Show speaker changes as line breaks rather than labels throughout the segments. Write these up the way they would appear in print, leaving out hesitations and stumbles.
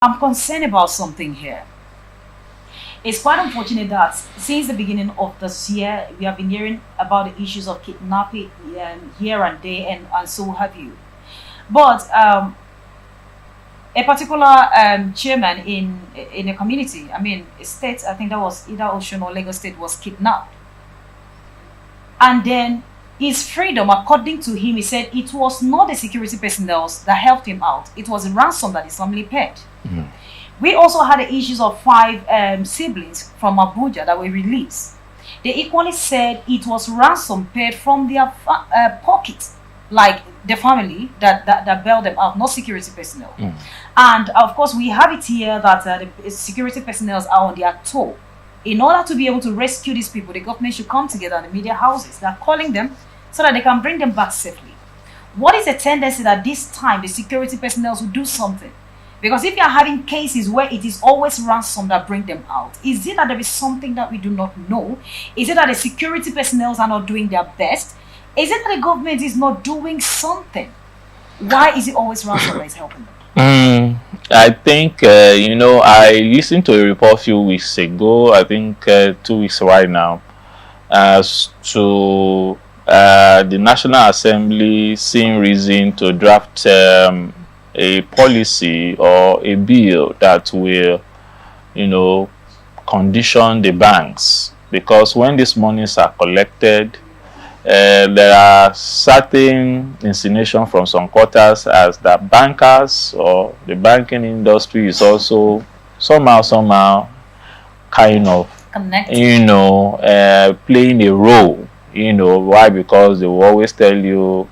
I'm concerned about something here. It's quite unfortunate that since the beginning of this year, we have been hearing about the issues of kidnapping here and there, and so have you. But a particular chairman in a community, I mean, a state, I think that was either Ocean or Lagos State, was kidnapped. And then his freedom, according to him, he said it was not the security personnel that helped him out. It was a ransom that his family paid.
Mm.
We also had the issues of five siblings from Abuja that were released. They equally said it was ransom paid from their pockets, like the family that bailed them out, not security personnel.
Mm.
And of course, we have it here that the security personnel are on their toe. In order to be able to rescue these people, the government should come together in the media houses. They're calling them so that they can bring them back safely. What is the tendency that this time the security personnel will do something? Because if you are having cases where it is always ransom that bring them out, is it that there is something that we do not know? Is it that the security personnel are not doing their best? Is it that the government is not doing something? Why is it always ransom that is helping them?
I think, I listened to a report a few weeks ago, I think 2 weeks right now, as to the National Assembly seeing reason to draft a policy or a bill that will, condition the banks. Because when these monies are collected, there are certain insinuation from some quarters as that bankers or the banking industry is also somehow kind of
Connected.
playing a role. Why? Because they will always tell you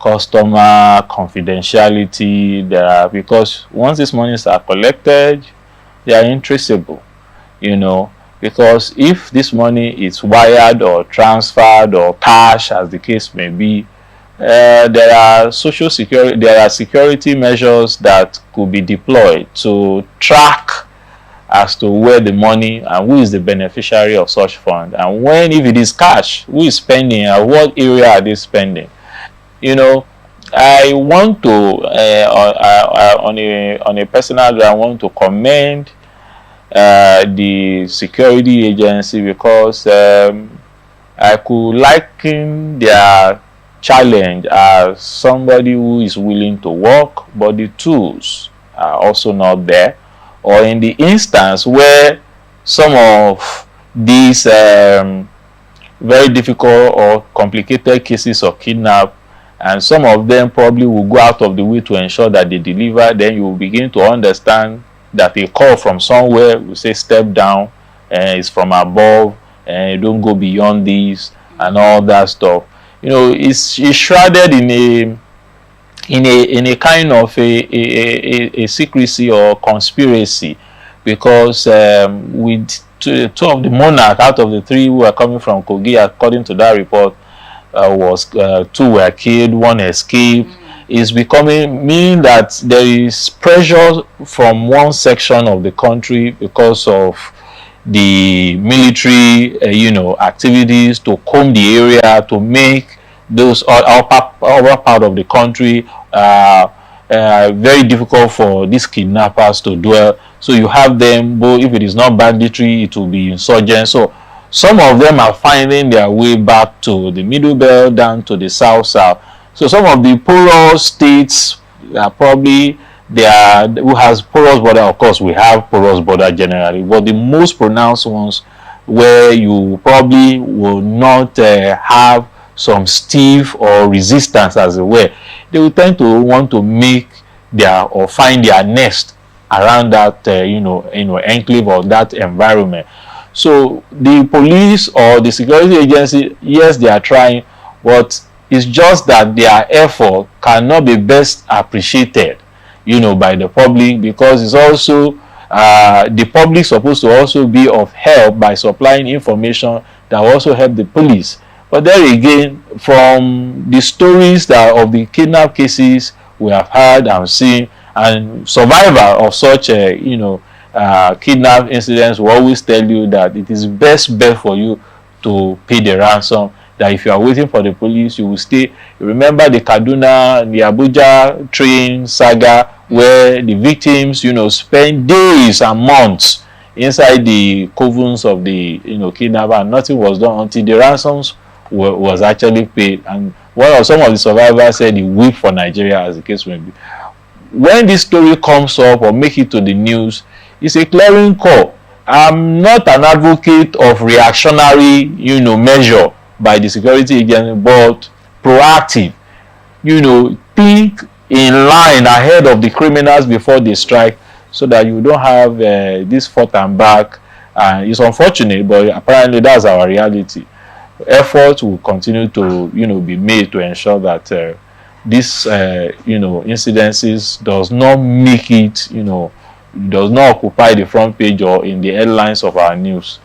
customer confidentiality. Because once these monies are collected, they are intraceable. Because if this money is wired or transferred or cash, as the case may be, there are security measures that could be deployed to track as to where the money and who is the beneficiary of such fund, and if it is cash, who is spending and what area are they spending. I want to on a personal note, I want to commend the security agency, because I could liken their challenge as somebody who is willing to work, but the tools are also not there. Or in the instance where some of these very difficult or complicated cases of kidnap, and some of them probably will go out of the way to ensure that they deliver, then you will begin to understand that a call from somewhere will say step down, and it's from above, and you don't go beyond these and all that stuff. It's shrouded in a kind of a secrecy or conspiracy, because with two of the monarchs out of the three who are coming from Kogi, according to that report, two were killed, one escaped. Is meaning that there is pressure from one section of the country because of the military, activities to comb the area to make those other part of the country very difficult for these kidnappers to dwell. So you have them, both if it is not banditry, it will be insurgent. So some of them are finding their way back to the Middle Belt, down to the South. So some of the porous states are probably who has porous border. Of course, we have porous border generally, but the most pronounced ones where you probably will not have some stiff or resistance, as it were, they will tend to want to make or find their nest around that enclave or that environment. So the police or the security agency, yes, they are trying, but it's just that their effort cannot be best appreciated, by the public, because it's also the public supposed to also be of help by supplying information that will also help the police. But there again, from the stories of the kidnap cases we have heard and seen, and survivor of such kidnap incidents will always tell you that it is best bet for you to pay the ransom. That if you are waiting for the police, you will stay. Remember the Kaduna, the Abuja train saga, where the victims, spend days and months inside the covens of the, kidnapper, and nothing was done until the ransoms was actually paid. And some of the survivors said he weep for Nigeria, as the case may be. When this story comes up or make it to the news, it's a clearing call. I'm not an advocate of reactionary, measure by the security agency, but proactive. Think in line ahead of the criminals before they strike, so that you don't have this forth and back. It's unfortunate, but apparently that's our reality. Effort will continue to, be made to ensure that this, incidences does not make it, does not occupy the front page or in the headlines of our news.